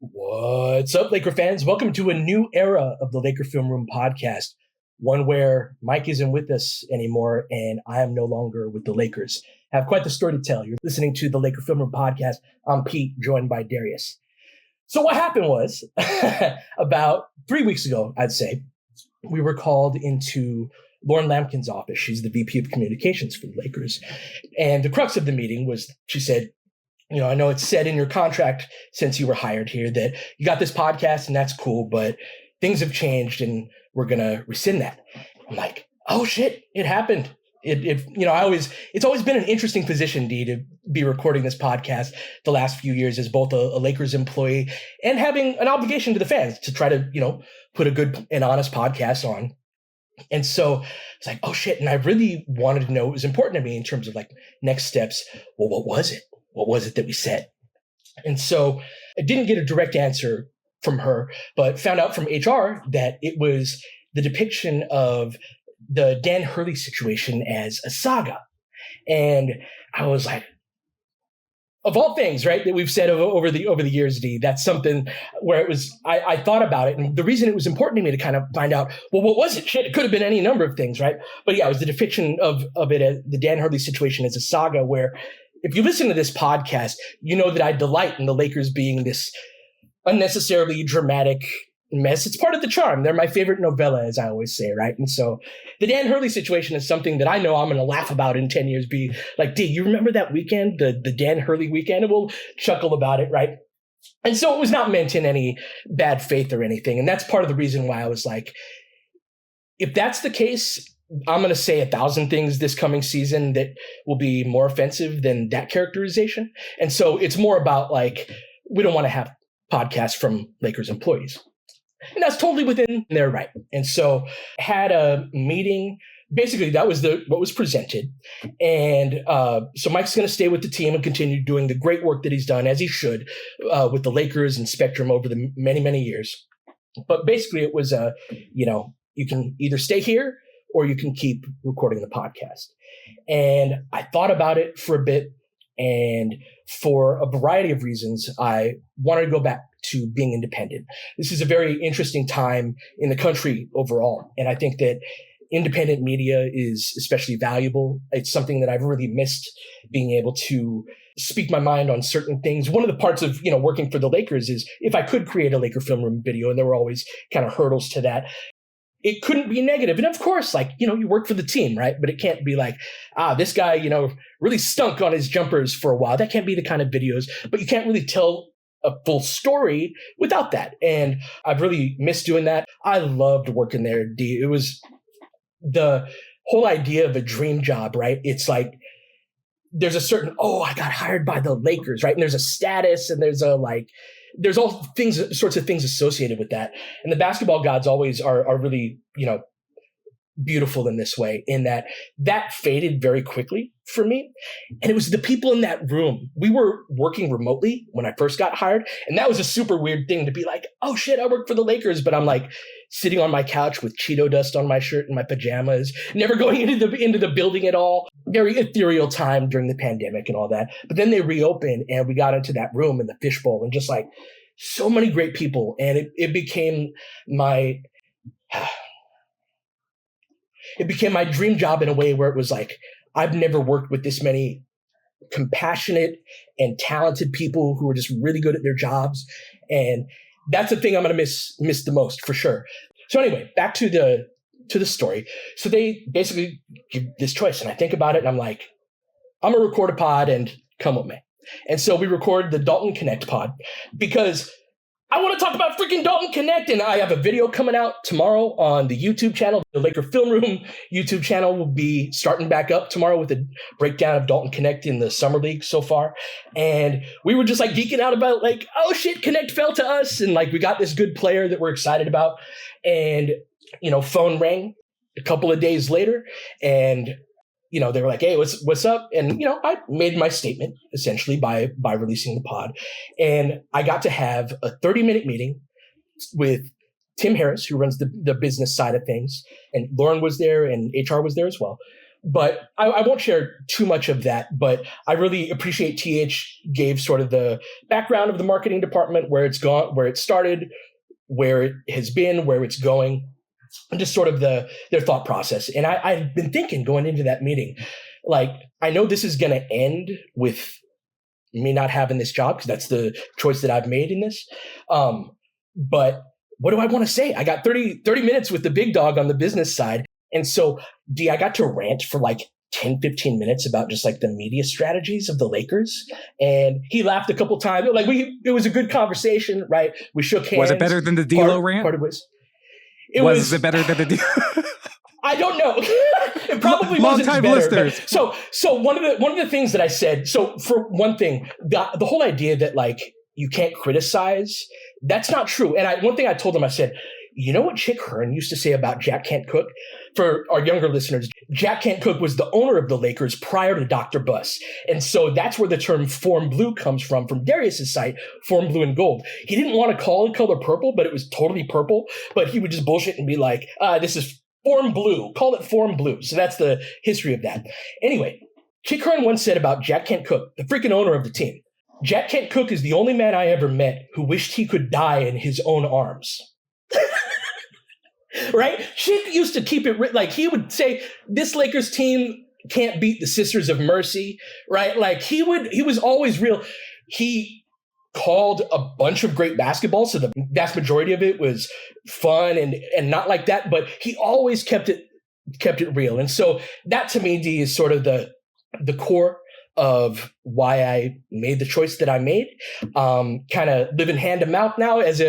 What's up, Laker fans? Welcome to a new era of the Laker Film Room podcast, one where Mike isn't with us anymore and I am no longer with the Lakers. I have quite the story to tell. You're listening to the Laker Film Room podcast. I'm Pete, joined by Darius. So what happened was, about 3 weeks ago, I'd say, we were called into Lauren Lampkin's office. She's the VP of Communications for the Lakers. And the crux of the meeting was, she said, I know it's said in your contract since you were hired here that you got this podcast and that's cool, but things have changed and we're going to rescind that. I'm like, oh shit, it happened. It's always been an interesting position, D, to be recording this podcast the last few years as both a Lakers employee and having an obligation to the fans to try to, put a good and honest podcast on. And so it's like, oh shit. And I really wanted to know what was important to me in terms of like next steps. Well, what was it? What was it that we said? And so I didn't get a direct answer from her, but found out from HR that it was the depiction of the Dan Hurley situation as a saga. And I was like, of all things, right, that we've said over the years, D, that's something where it was, I thought about it. And the reason it was important to me to kind of find out, well, what was it? Shit, it could have been any number of things, right? But yeah, it was the depiction of it as the Dan Hurley situation as a saga where if you listen to this podcast, you know that I delight in the Lakers being this unnecessarily dramatic mess. It's part of the charm. They're my favorite novella, as I always say, right? And so the Dan Hurley situation is something that I know I'm going to laugh about in 10 years, be like, D, you remember that weekend, the Dan Hurley weekend? And we'll chuckle about it, right? And so it was not meant in any bad faith or anything. And that's part of the reason why I was like, if that's the case, I'm going to say 1,000 things this coming season that will be more offensive than that characterization. And so it's more about like, we don't want to have podcasts from Lakers employees. And that's totally within their right. And so had a meeting. Basically, that was what was presented. And so Mike's going to stay with the team and continue doing the great work that he's done, as he should, with the Lakers and Spectrum over the many, many years. But basically, it was, you can either stay here or you can keep recording the podcast. And I thought about it for a bit. And for a variety of reasons, I wanted to go back to being independent. This is a very interesting time in the country overall. And I think that independent media is especially valuable. It's something that I've really missed, being able to speak my mind on certain things. One of the parts of, working for the Lakers is if I could create a Laker Film Room video, and there were always kind of hurdles to that, it couldn't be negative. And of course, you work for the team, right? But it can't be like, this guy, really stunk on his jumpers for a while. That can't be the kind of videos, but you can't really tell a full story without that. And I've really missed doing that. I loved working there, D. It was the whole idea of a dream job, right? It's like, there's a certain, I got hired by the Lakers, right? And there's a status and there's there's all sorts of things associated with that. And the basketball gods always are really, beautiful in this way, in that faded very quickly for me. And it was the people in that room. We were working remotely when I first got hired. And that was a super weird thing to be like, oh shit, I work for the Lakers. But I'm like sitting on my couch with Cheeto dust on my shirt and my pajamas, never going into the building at all. Very ethereal time during the pandemic and all that. But then they reopened and we got into that room in the fishbowl and just like so many great people. And it became my dream job in a way where it was like, I've never worked with this many compassionate and talented people who are just really good at their jobs. And that's the thing I'm going to miss the most for sure. So anyway, back to the story. So they basically give this choice and I think about it and I'm like, I'm going to record a pod and come with me. And so we record the Dalton Connect pod because I want to talk about freaking Dalton Connect, and I have a video coming out tomorrow on the YouTube channel. The Laker Film Room YouTube channel will be starting back up tomorrow with a breakdown of Dalton Connect in the Summer League so far. And we were just like geeking out about like, oh shit, Connect fell to us. And like, we got this good player that we're excited about. And, phone rang a couple of days later and they were like, hey, what's up? And, I made my statement essentially by releasing the pod. And I got to have a 30-minute meeting with Tim Harris, who runs the business side of things. And Lauren was there and HR was there as well. But I won't share too much of that. But I really appreciate TH gave sort of the background of the marketing department, where it's gone, where it started, where it has been, where it's going, and just sort of their thought process. And I've been thinking going into that meeting, like, I know this is going to end with me not having this job because that's the choice that I've made in this. But what do I want to say? I got 30 minutes with the big dog on the business side. And so, I got to rant for like 10, 15 minutes about just like the media strategies of the Lakers. And he laughed a couple times. Like it was a good conversation, right? We shook hands. Was it better than the D'Lo rant? Was it better than the D'Lo? I don't know. It probably wasn't better. Listeners. So one of the things that I said, so for one thing, the whole idea that like you can't criticize, that's not true. And one thing I told him, I said, you know what Chick Hearn used to say about Jack Kent Cooke? For our younger listeners, Jack Kent Cooke was the owner of the Lakers prior to Dr. Buss. And so that's where the term form blue comes from Darius's site, form blue and gold. He didn't want to call the color purple, but it was totally purple. But he would just bullshit and be like, this is form blue. Call it form blue. So that's the history of that. Anyway, Chick Hearn once said about Jack Kent Cooke, the freaking owner of the team, Jack Kent Cooke is the only man I ever met who wished he could die in his own arms. Right? Chick used to keep it like he would say, this Lakers team can't beat the Sisters of Mercy, right? Like he was always real. He called a bunch of great basketball, so the vast majority of it was fun and not like that, but he always kept it real. And so that to me, D, is sort of the core of why I made the choice that I made. Kind of living hand to mouth now as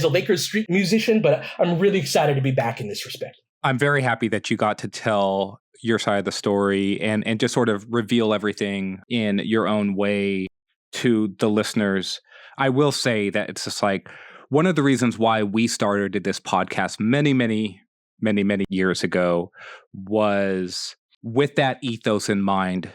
a Lakers street musician, but I'm really excited to be back in this respect. I'm very happy that you got to tell your side of the story and just sort of reveal everything in your own way to the listeners. I will say that it's just like one of the reasons why we started this podcast many years ago was with that ethos in mind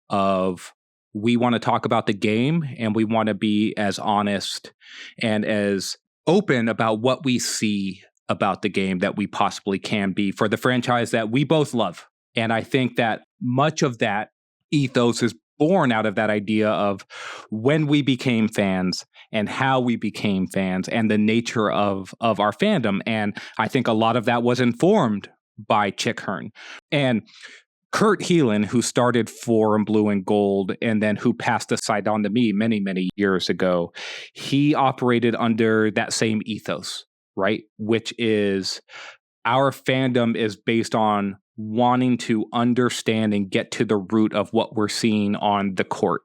of we want to talk about the game and we want to be as honest and as open about what we see about the game that we possibly can be for the franchise that we both love. And I think that much of that ethos is born out of that idea of when we became fans and how we became fans and the nature of our fandom. And I think a lot of that was informed by Chick Hearn. And Kurt Heelan, who started Forum Blue and Gold and then who passed the site on to me many years ago, he operated under that same ethos, right? Which is our fandom is based on wanting to understand and get to the root of what we're seeing on the court.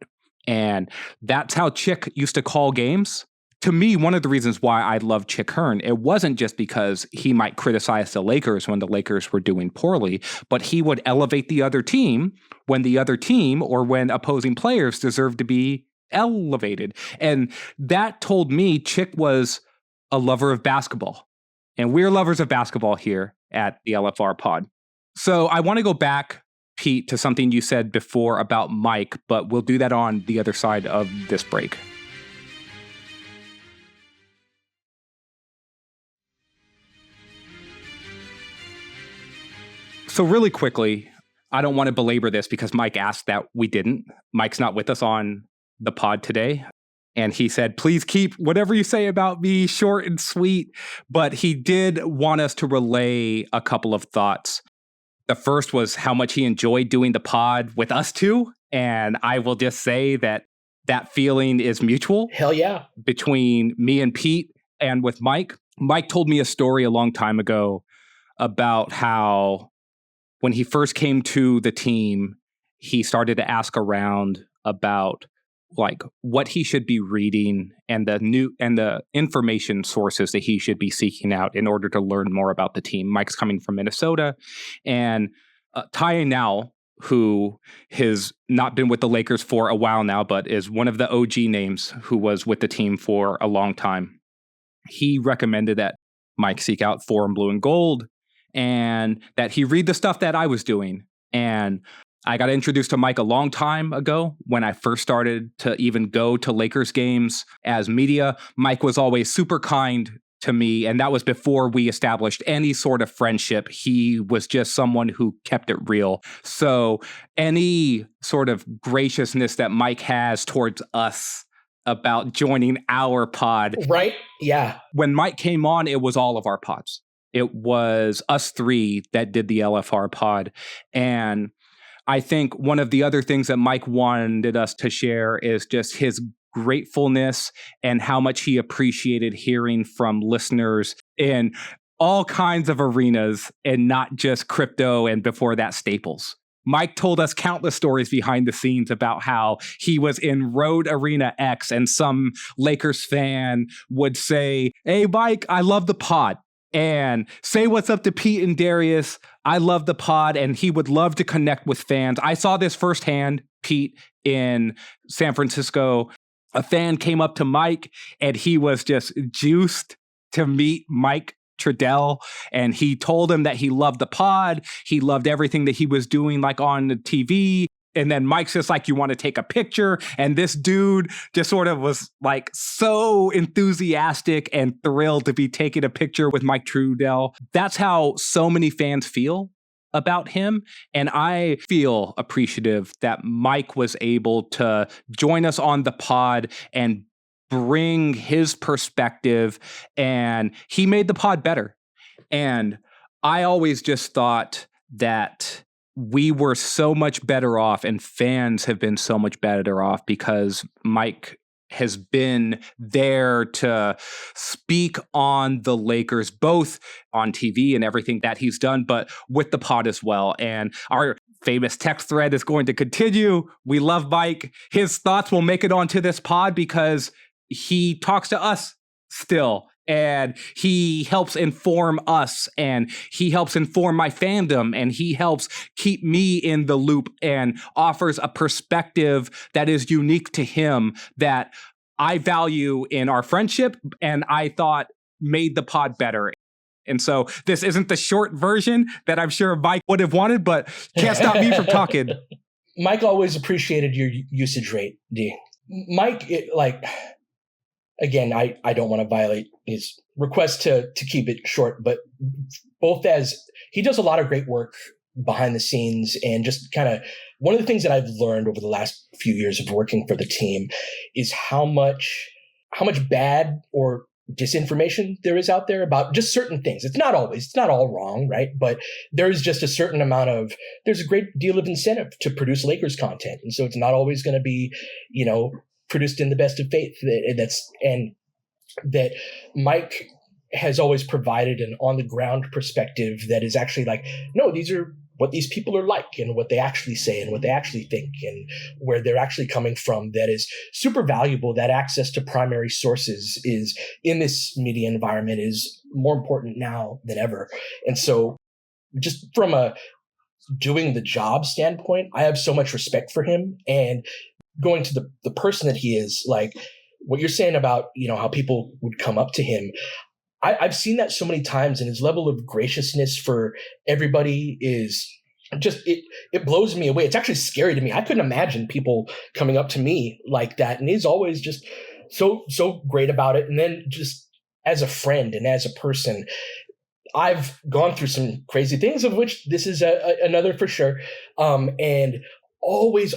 And that's how Chick used to call games. To me, one of the reasons why I love Chick Hearn, it wasn't just because he might criticize the Lakers when the Lakers were doing poorly, but he would elevate the other team when the other team or when opposing players deserved to be elevated. And that told me Chick was a lover of basketball. And we're lovers of basketball here at the LFR pod. So I want to go back, Pete, to something you said before about Mike, but we'll do that on the other side of this break. So really quickly, I don't want to belabor this because Mike asked that we didn't. Mike's not with us on the pod today. And he said, please keep whatever you say about me short and sweet. But he did want us to relay a couple of thoughts. The first was how much he enjoyed doing the pod with us two. And I will just say that feeling is mutual. Hell yeah. Between me and Pete and with Mike. Mike told me a story a long time ago about how when he first came to the team, he started to ask around about like what he should be reading and the information sources that he should be seeking out in order to learn more about the team. Mike's coming from Minnesota, and Ty Now, who has not been with the Lakers for a while now, but is one of the OG names who was with the team for a long time. He recommended that Mike seek out Forum Blue and Gold and that he read the stuff that I was doing. And I got introduced to Mike a long time ago when I first started to even go to Lakers games as media. Mike was always super kind to me. And that was before we established any sort of friendship. He was just someone who kept it real. So any sort of graciousness that Mike has towards us about joining our pod. Right? Yeah. When Mike came on, it was all of our pods. It was us three that did the LFR pod. And I think one of the other things that Mike wanted us to share is just his gratefulness and how much he appreciated hearing from listeners in all kinds of arenas and not just crypto and before that Staples. Mike told us countless stories behind the scenes about how he was in Road Arena X and some Lakers fan would say, "Hey, Mike, I love the pod." And say what's up to Pete and Darius. I love the pod, and he would love to connect with fans. I saw this firsthand, Pete, in San Francisco. A fan came up to Mike, and he was just juiced to meet Mike Trudell, and he told him that he loved the pod. He loved everything that he was doing, like on the TV. And then Mike's just like, "You want to take a picture?" And this dude just sort of was like so enthusiastic and thrilled to be taking a picture with Mike Trudell. That's how so many fans feel about him. And I feel appreciative that Mike was able to join us on the pod and bring his perspective, and he made the pod better. And I always just thought that we were so much better off, and fans have been so much better off because Mike has been there to speak on the Lakers, both on TV and everything that he's done, but with the pod as well. And our famous text thread is going to continue. We love Mike. His thoughts will make it onto this pod because he talks to us still, and he helps inform us, and he helps inform my fandom, and he helps keep me in the loop and offers a perspective that is unique to him that I value in our friendship, and I thought made the pod better. And so this isn't the short version that I'm sure Mike would have wanted, but can't stop me from talking. Mike always appreciated your usage rate, D. Mike, again, I don't want to violate his request to keep it short, but both as he does a lot of great work behind the scenes, and just kind of one of the things that I've learned over the last few years of working for the team is how much bad or disinformation there is out there about just certain things. It's not all wrong, right? But there's just a certain amount there's a great deal of incentive to produce Lakers content. And so it's not always going to be, produced in the best of faith. And that Mike has always provided an on the ground perspective that is actually like, no, these are what these people are like and what they actually say and what they actually think and where they're actually coming from. That is super valuable. That access to primary sources is in this media environment is more important now than ever. And so just from a doing the job standpoint, I have so much respect for him. And going to the person that he is, like what you're saying about, how people would come up to him. I've seen that so many times, and his level of graciousness for everybody is just, it blows me away. It's actually scary to me. I couldn't imagine people coming up to me like that. And he's always just so great about it. And then just as a friend and as a person, I've gone through some crazy things, of which this is another for sure. And always,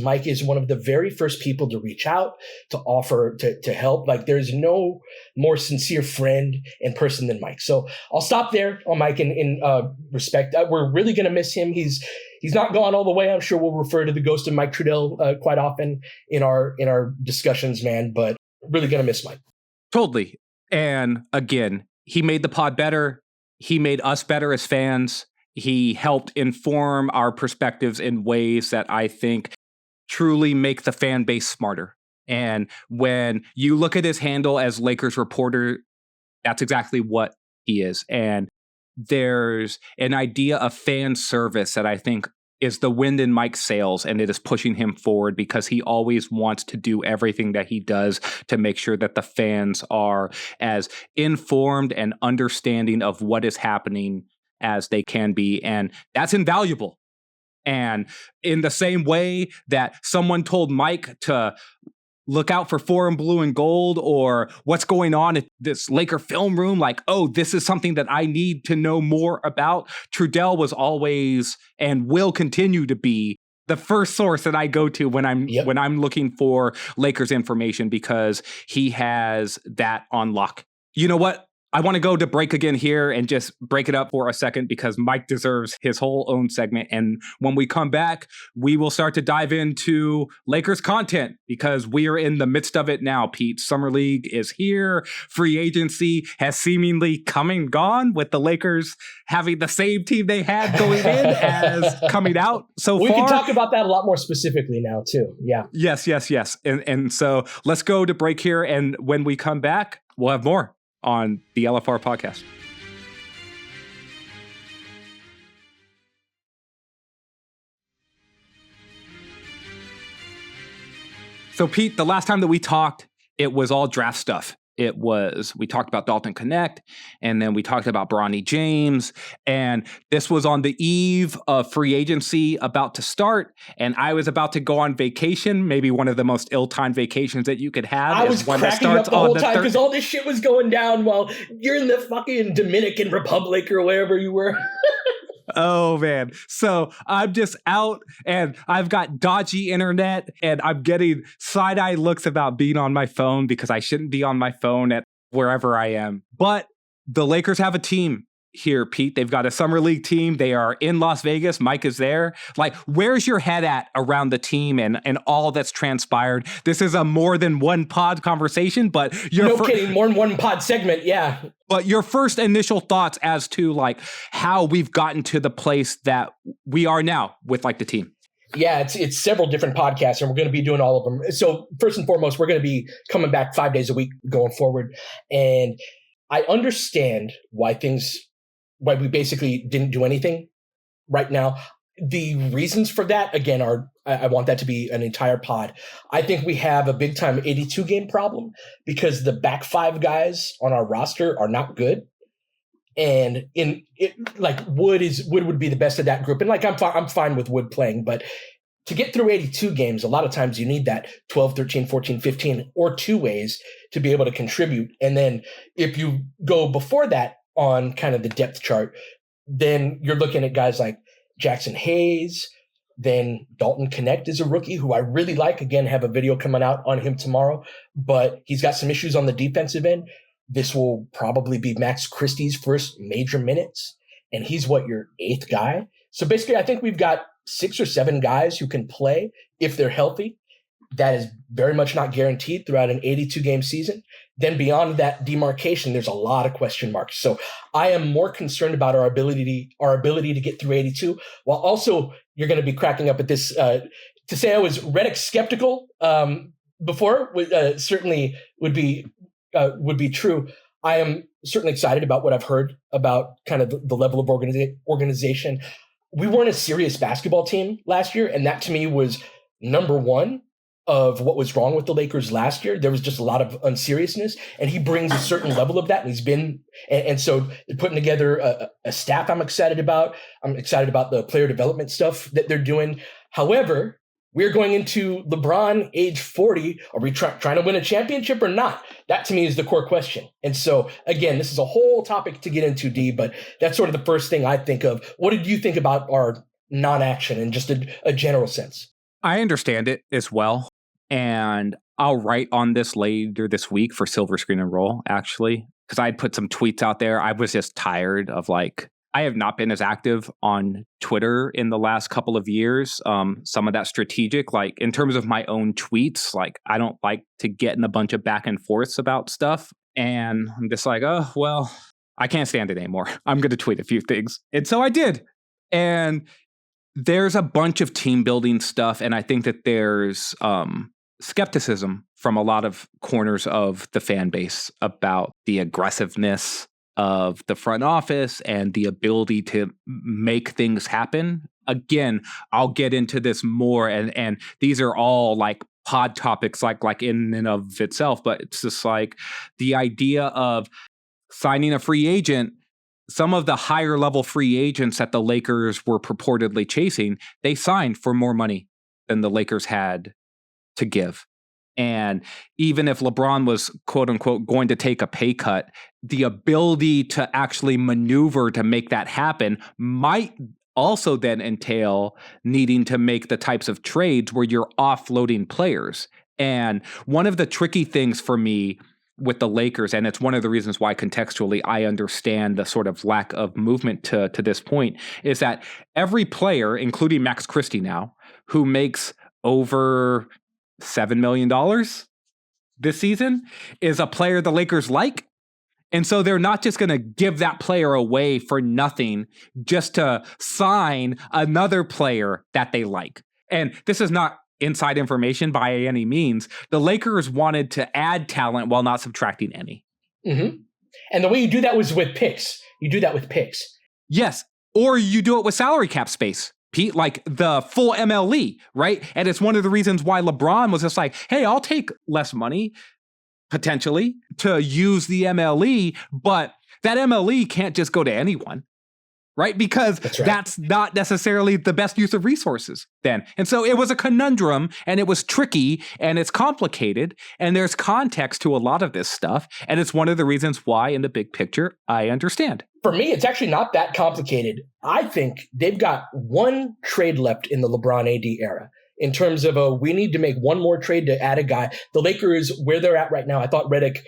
Mike is one of the very first people to reach out, to offer, to help. Like, there's no more sincere friend and person than Mike. So I'll stop there on Mike in respect. We're really going to miss him. He's not gone all the way. I'm sure we'll refer to the ghost of Mike Trudell quite often in our discussions, man. But really going to miss Mike. Totally. And again, he made the pod better. He made us better as fans. He helped inform our perspectives in ways that I think truly make the fan base smarter. And when you look at his handle as Lakers reporter, that's exactly what he is. And there's an idea of fan service that I think is the wind in Mike's sails, and it is pushing him forward because he always wants to do everything that he does to make sure that the fans are as informed and understanding of what is happening as they can be. And that's invaluable. And in the same way that someone told Mike to look out for Forum Blue and Gold or what's going on at this Laker film room. Like, oh, this is something that I need to know more about. Trudell was always and will continue to be the first source that I go to when I'm looking for Lakers information, because he has that on lock. You know what? I want to go to break again here and just break it up for a second, because Mike deserves his whole own segment. And when we come back, we will start to dive into Lakers content, because we are in the midst of it now, Pete. Summer League is here. Free agency has seemingly come and gone, with the Lakers having the same team they had going in as coming out so far. We can talk about that a lot more specifically now, too. Yeah. Yes. And so let's go to break here. And when we come back, we'll have more on the LFR podcast. So Pete, the last time that we talked, it was all draft stuff. We talked about Dalton Connect, and then we talked about Bronny James, and this was on the eve of free agency about to start, and I was about to go on vacation, maybe one of the most ill-timed vacations that you could have. I was cracking up the whole time because all this shit was going down while you're in the fucking Dominican Republic or wherever you were. Oh, man. So I'm just out and I've got dodgy internet and I'm getting side-eye looks about being on my phone, because I shouldn't be on my phone at wherever I am. But the Lakers have a team here, Pete. They've got a summer league team. They are in Las Vegas. Mike is there. Like, where's your head at around the team and all that's transpired? This is a more than one pod conversation, but kidding, more than one pod segment. Yeah. But your first initial thoughts as to like how we've gotten to the place that we are now with like the team. Yeah, it's several different podcasts, and we're going to be doing all of them. So first and foremost, we're going to be coming back 5 days a week going forward. And I understand why we basically didn't do anything right now. The reasons for that, again, I want that to be an entire pod. I think we have a big time 82 game problem because the back five guys on our roster are not good. And Wood would be the best of that group. And like, I'm fine with Wood playing, but to get through 82 games, a lot of times you need that 12, 13, 14, 15 or two ways to be able to contribute. And then if you go before that on kind of the depth chart, then you're looking at guys like Jackson Hayes. Then Dalton Connect is a rookie who I really like. Again, have a video coming out on him tomorrow, but he's got some issues on the defensive end. This will probably be Max Christie's first major minutes, and he's your eighth guy. So basically, I think we've got 6 or 7 guys who can play if they're healthy. That is very much not guaranteed throughout an 82-game season. Then beyond that demarcation, there's a lot of question marks. So I am more concerned about our ability to get through 82, while also you're going to be cracking up at this. To say I was Redick skeptical before certainly would be true. I am certainly excited about what I've heard about kind of the level of organization. We weren't a serious basketball team last year, and that to me was number one of what was wrong with the Lakers last year. There was just a lot of unseriousness, and he brings a certain level of that, and so putting together a staff I'm excited about. I'm excited about the player development stuff that they're doing. However, we're going into LeBron age 40. Are we trying to win a championship or not? That to me is the core question. And so again, this is a whole topic to get into, D, but that's sort of the first thing I think of. What did you think about our non-action in just a general sense? I understand it as well. And I'll write on this later this week for Silver Screen and Roll, actually, because I'd put some tweets out there. I was just tired of I have not been as active on Twitter in the last couple of years. Some of that strategic, in terms of my own tweets, I don't like to get in a bunch of back and forths about stuff. And I'm just oh, well, I can't stand it anymore. I'm going to tweet a few things. And so I did. And there's a bunch of team building stuff. And I think that there's skepticism from a lot of corners of the fan base about the aggressiveness of the front office and the ability to make things happen. Again, I'll get into this more, and these are all pod topics, in and of itself, but it's just the idea of signing a free agent. Some of the higher level free agents that the Lakers were purportedly chasing, they signed for more money than the Lakers had to give. And even if LeBron was, quote unquote, going to take a pay cut, the ability to actually maneuver to make that happen might also then entail needing to make the types of trades where you're offloading players. And one of the tricky things for me with the Lakers, and it's one of the reasons why contextually I understand the sort of lack of movement to this point, is that every player, including Max Christie now, who makes over $7 million this season, is a player the Lakers like. And so they're not just going to give that player away for nothing just to sign another player that they like. And this is not inside information by any means. The Lakers wanted to add talent while not subtracting any. Mm-hmm. And the way you do that was with picks. You do that with picks. Yes. Or you do it with salary cap space, Pete, like the full MLE, right? And it's one of the reasons why LeBron was just like, hey, I'll take less money, potentially, to use the MLE, but that MLE can't just go to anyone. Right? Because that's not necessarily the best use of resources then. And so it was a conundrum, and it was tricky, and it's complicated, and there's context to a lot of this stuff. And it's one of the reasons why, in the big picture, I understand. For me, it's actually not that complicated. I think they've got one trade left in the LeBron AD era. In terms of we need to make one more trade to add a guy. The Lakers, where they're at right now, I thought Redick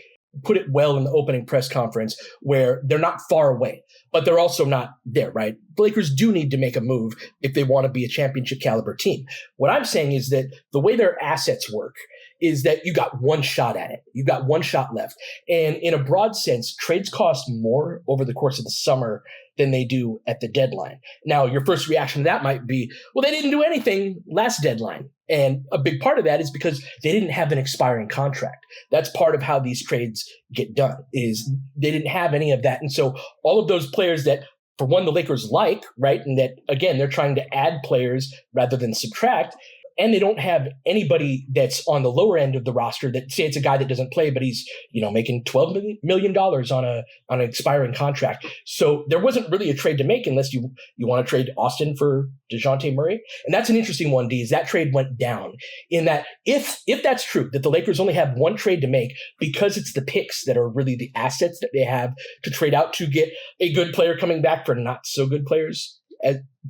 put it well in the opening press conference, where they're not far away, but they're also not there, right? The Lakers do need to make a move if they want to be a championship caliber team. What I'm saying is that the way their assets work is that you got one shot at it. You got one shot left. And in a broad sense, trades cost more over the course of the summer than they do at the deadline. Now, your first reaction to that might be, well, they didn't do anything last deadline. And a big part of that is because they didn't have an expiring contract. That's part of how these trades get done, is they didn't have any of that. And so all of those players that, for one, the Lakers like, right, and that, again, they're trying to add players rather than subtract, and they don't have anybody that's on the lower end of the roster that, say it's a guy that doesn't play, but he's, making $12 million on an expiring contract. So there wasn't really a trade to make unless you want to trade Austin for DeJounte Murray. And that's an interesting one, D, is that trade went down in that if that's true, that the Lakers only have one trade to make because it's the picks that are really the assets that they have to trade out to get a good player coming back for not so good players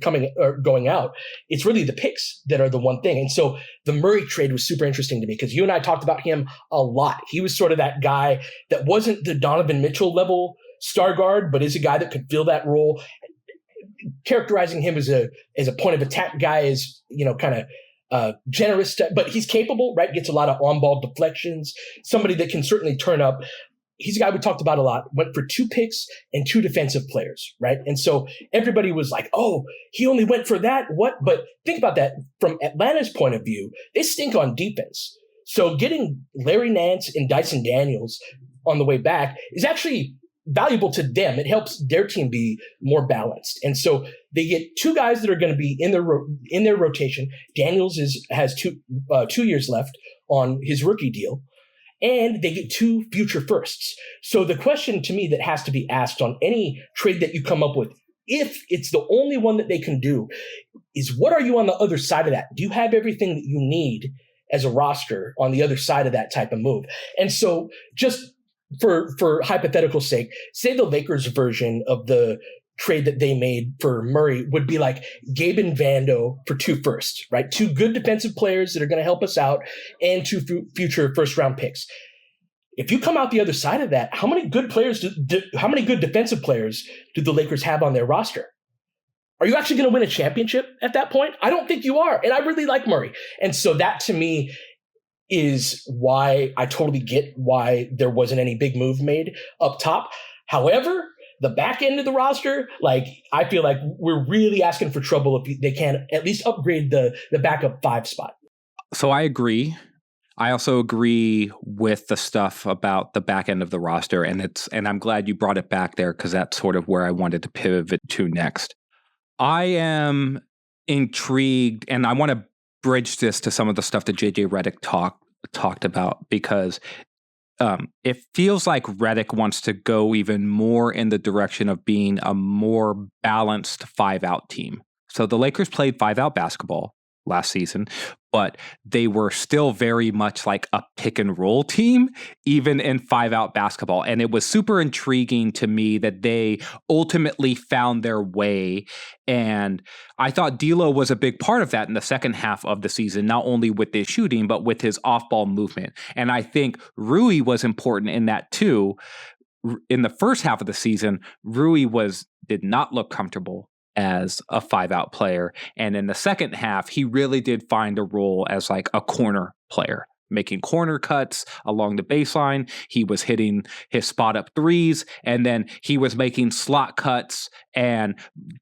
coming or going out, it's really the picks that are the one thing. And so the Murray trade was super interesting to me because you and I talked about him a lot. He was sort of that guy that wasn't the Donovan Mitchell level star guard, but is a guy that could fill that role. Characterizing him as a point of attack guy is, kind of generous, but he's capable, right? Gets a lot of on-ball deflections. Somebody that can certainly turn up. He's a guy we talked about a lot, went for 2 picks and 2 defensive players, right? And so everybody was like, oh, he only went for that? What? But think about that. From Atlanta's point of view, they stink on defense. So getting Larry Nance and Dyson Daniels on the way back is actually valuable to them. It helps their team be more balanced. And so they get 2 guys that are going to be in their rotation. Daniels has 2 years left on his rookie deal. And they get 2 future firsts. So the question to me that has to be asked on any trade that you come up with, if it's the only one that they can do, is what are you on the other side of that? Do you have everything that you need as a roster on the other side of that type of move? And so just for hypothetical sake, say the Lakers version of the trade that they made for Murray would be like Gabe and Vando for 2 firsts, right? 2 good defensive players that are going to help us out and 2 future first round picks. If you come out the other side of that, how many good defensive players do the Lakers have on their roster? Are you actually going to win a championship at that point? I don't think you are. And I really like Murray. And so that to me is why I totally get why there wasn't any big move made up top. However, the back end of the roster, I feel like we're really asking for trouble if they can at least upgrade the backup 5 spot. So I agree. I also agree with the stuff about the back end of the roster, and I'm glad you brought it back there because that's sort of where I wanted to pivot to next. I am intrigued, and I want to bridge this to some of the stuff that JJ Redick talked about because it feels like Redick wants to go even more in the direction of being a more balanced 5-out team. So the Lakers played 5-out basketball last season, but they were still very much like a pick and roll team, even in 5-out basketball. And it was super intriguing to me that they ultimately found their way. And I thought D'Lo was a big part of that in the second half of the season, not only with his shooting, but with his off-ball movement. And I think Rui was important in that too. In the first half of the season, Rui did not look comfortable as a 5-out player. And in the second half, he really did find a role as like a corner player, making corner cuts along the baseline. He was hitting his spot up threes, and then he was making slot cuts and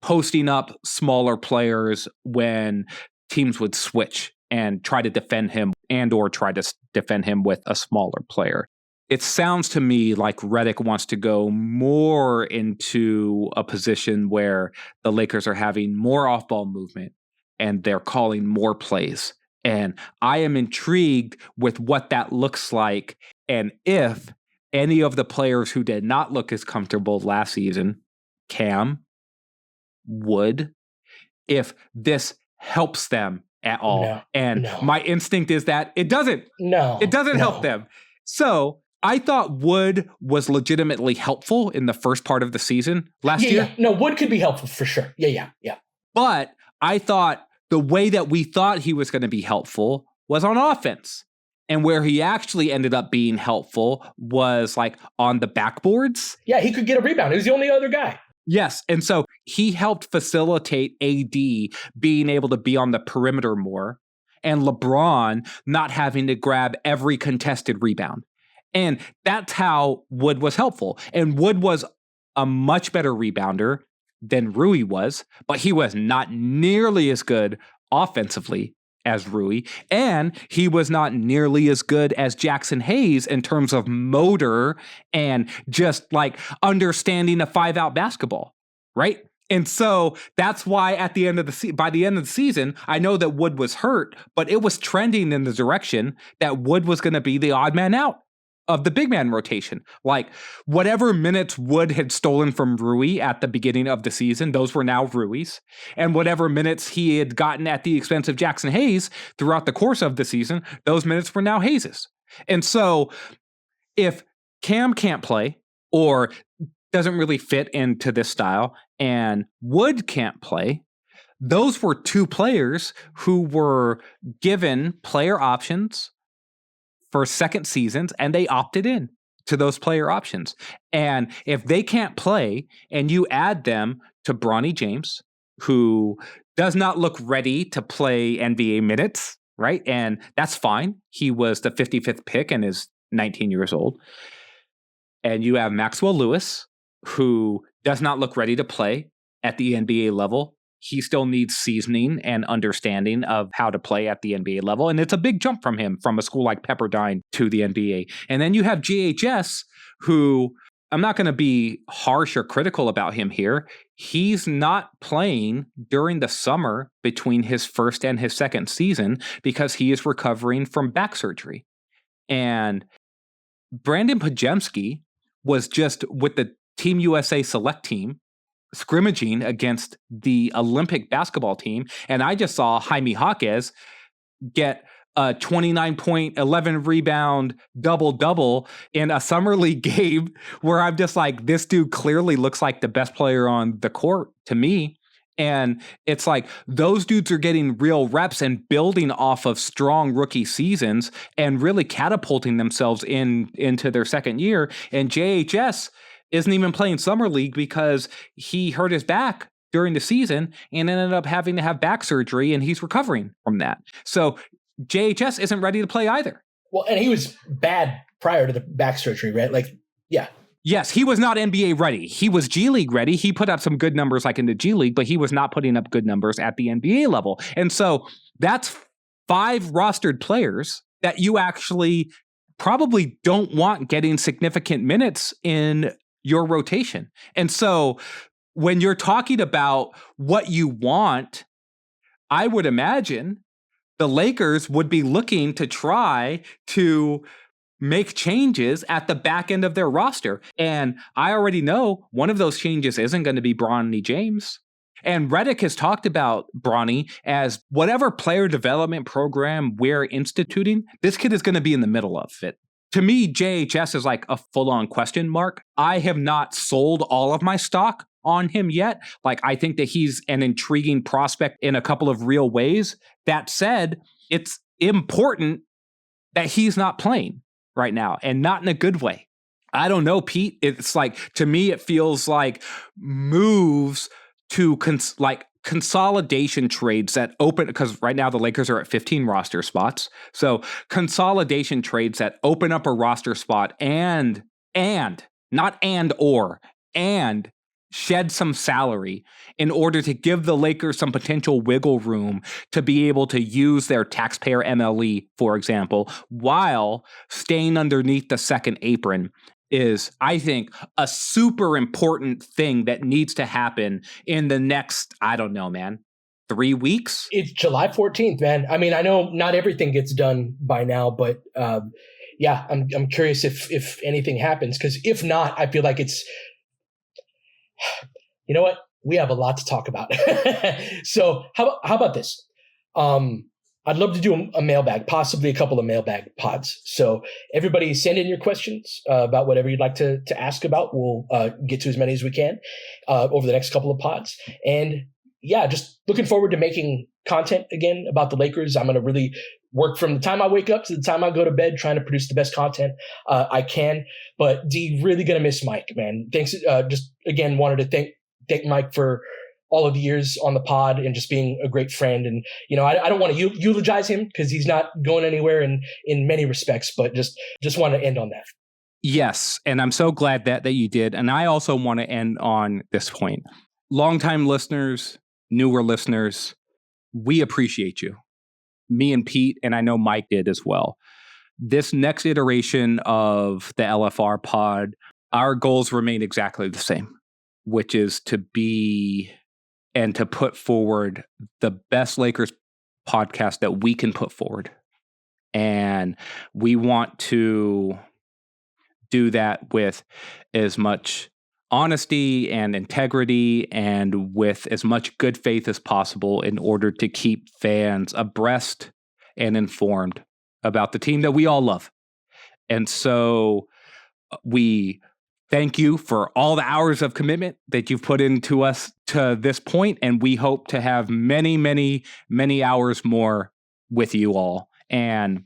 posting up smaller players when teams would switch and try to defend him or try to defend him with a smaller player. It sounds to me like Redick wants to go more into a position where the Lakers are having more off-ball movement and they're calling more plays. And I am intrigued with what that looks like, and if any of the players who did not look as comfortable last season, Cam, Wood, if this helps them at all. My instinct is that it doesn't. It doesn't help them. So I thought Wood was legitimately helpful in the first part of the season last year. Yeah. No, Wood could be helpful for sure. Yeah. But I thought the way that we thought he was going to be helpful was on offense. And where he actually ended up being helpful was like on the backboards. Yeah, he could get a rebound. He was the only other guy. Yes. And so he helped facilitate AD being able to be on the perimeter more, and LeBron not having to grab every contested rebound. And that's how Wood was helpful. And Wood was a much better rebounder than Rui was, but he was not nearly as good offensively as Rui. And he was not nearly as good as Jackson Hayes in terms of motor and just like understanding a 5-out basketball, right? And so that's why at the end of by the end of the season, I know that Wood was hurt, but it was trending in the direction that Wood was going to be the odd man out of the big man rotation. Like whatever minutes Wood had stolen from Rui at the beginning of the season, those were now Rui's. And whatever minutes he had gotten at the expense of Jackson Hayes throughout the course of the season, those minutes were now Hayes's. And so if Cam can't play or doesn't really fit into this style and Wood can't play, those were two players who were given player options for second seasons, and they opted in to those player options. And if they can't play and you add them to Bronny James, who does not look ready to play NBA minutes, right? And that's fine. He was the 55th pick and is 19 years old. And you have Maxwell Lewis, who does not look ready to play at the NBA level. He still needs seasoning and understanding of how to play at the NBA level. And it's a big jump from him from a school like Pepperdine to the NBA. And then you have JHS, who I'm not going to be harsh or critical about him here. He's not playing during the summer between his first and his second season because he is recovering from back surgery. And Brandon Pajemski was just with the Team USA select team scrimmaging against the Olympic basketball team. And I just saw Jaime Jaquez get a 29-point, 11 rebound, double-double in a summer league game where I'm just like, this dude clearly looks like the best player on the court to me. And it's like those dudes are getting real reps and building off of strong rookie seasons and really catapulting themselves into their second year. And JHS isn't even playing summer league because he hurt his back during the season and ended up having to have back surgery, and he's recovering from that. So JHS isn't ready to play either. Well, and he was bad prior to the back surgery, right? Like, yeah. Yes, he was not NBA ready. He was G League ready. He put up some good numbers like in the G League, but he was not putting up good numbers at the NBA level. And so that's 5 rostered players that you actually probably don't want getting significant minutes in your rotation. And so when you're talking about what you want, I would imagine the Lakers would be looking to try to make changes at the back end of their roster. And I already know one of those changes isn't going to be Bronny James. And Redick has talked about Bronny as whatever player development program we're instituting, this kid is going to be in the middle of it. To me, JHS is like a full-on question mark. I have not sold all of my stock on him yet. Like, I think that he's an intriguing prospect in a couple of real ways. That said, it's important that he's not playing right now, and not in a good way. I don't know, Pete. It's like, to me, it feels like moves to consolidation trades that open, because right now the Lakers are at 15 roster spots. So consolidation trades that open up a roster spot and shed some salary in order to give the Lakers some potential wiggle room to be able to use their taxpayer MLE, for example, while staying underneath the second apron is, I think, a super important thing that needs to happen in the next, I don't know, man, 3 weeks? It's July 14th, man. I mean, I know not everything gets done by now, but yeah, I'm curious if anything happens, because if not, I feel like it's, you know what? We have a lot to talk about. So how about this? I'd love to do a mailbag, possibly a couple of mailbag pods. So everybody send in your questions about whatever you'd like to ask about. We'll get to as many as we can over the next couple of pods. And yeah, just looking forward to making content again about the Lakers. I'm going to really work from the time I wake up to the time I go to bed, trying to produce the best content I can. But D, really going to miss Mike, man. Thanks. Just again, wanted to thank Mike for all of the years on the pod and just being a great friend. And, you know, I don't want to eulogize him because he's not going anywhere in many respects, but just want to end on that. Yes. And I'm so glad that you did. And I also want to end on this point. Longtime listeners, newer listeners, we appreciate you. Me and Pete, and I know Mike did as well. This next iteration of the LFR pod, our goals remain exactly the same, which is to be and to put forward the best Lakers podcast that we can put forward. And we want to do that with as much honesty and integrity and with as much good faith as possible in order to keep fans abreast and informed about the team that we all love. And so we thank you for all the hours of commitment that you've put into us to this point, and we hope to have many, many, many hours more with you all. And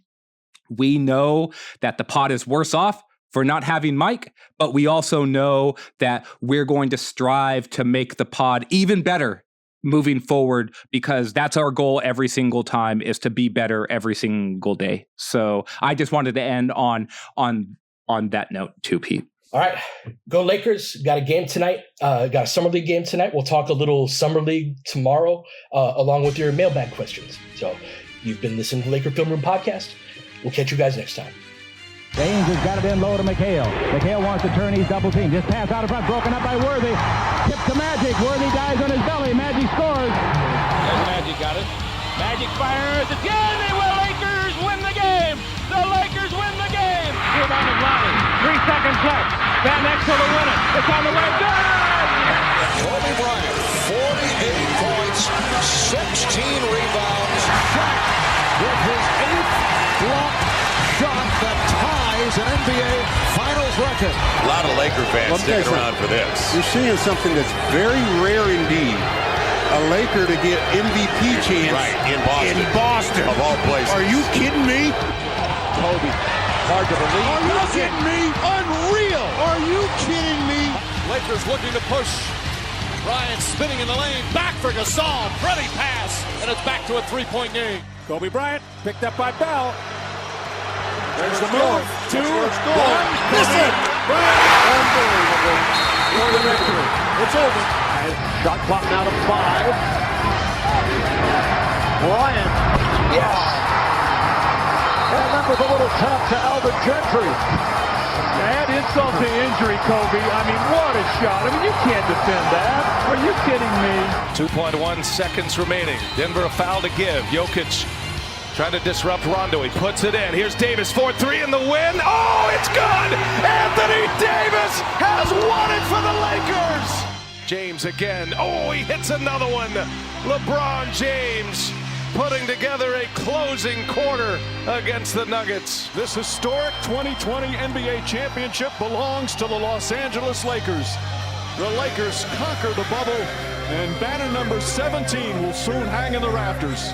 we know that the pod is worse off for not having Mike, but we also know that we're going to strive to make the pod even better moving forward, because that's our goal every single time, is to be better every single day. So I just wanted to end on that note too, Pete. All right, go Lakers. Got a game tonight. Got a Summer League game tonight. We'll talk a little Summer League tomorrow, along with your mailbag questions. So you've been listening to Laker Film Room Podcast. We'll catch you guys next time. James has got it in low to McHale. McHale wants to turn. He's double team. Just pass out in front. Broken up by Worthy. Tip to Magic. Worthy dies on his belly. Magic scores. There's Magic got it. Magic fires. It's good. They will. Lakers win the game. The Lakers win the game. Rebound is Lonnie. 3 seconds left. Van Exel to win it. It's on the way. Good. Kobe Bryant, 48 points, 16 rebounds. Shot with his 8th block shot that ties an NBA Finals record. A lot of Laker fans sticking around for this. You're seeing something that's very rare indeed. A Laker to get MVP chance. Right, in Boston. Of all places. Are you kidding me? Kobe, hard to believe. Are you kidding me? Unreal. Are you kidding me? Lakers looking to push. Bryant spinning in the lane. Back for Gasol. Pretty pass. And it's back to a 3-point game. Kobe Bryant picked up by Bell. There's the move. 2, 1. Miss it. Unbelievable. For the victory. It's over. Shot clock now to 5. Bryant. Yes. And that was a little tap to Alvin Gentry. Add insult to injury, Kobe. I mean, what a shot. I mean, you can't defend that. Are you kidding me? 2.1 seconds remaining. Denver a foul to give. Jokic trying to disrupt Rondo. He puts it in. Here's Davis, 4-3 in the win. Oh, it's good! Anthony Davis has won it for the Lakers! James again. Oh, he hits another one. LeBron James putting together a closing quarter against the Nuggets. This historic 2020 NBA championship belongs to the Los Angeles Lakers. The Lakers conquer the bubble, and banner number 17 will soon hang in the rafters.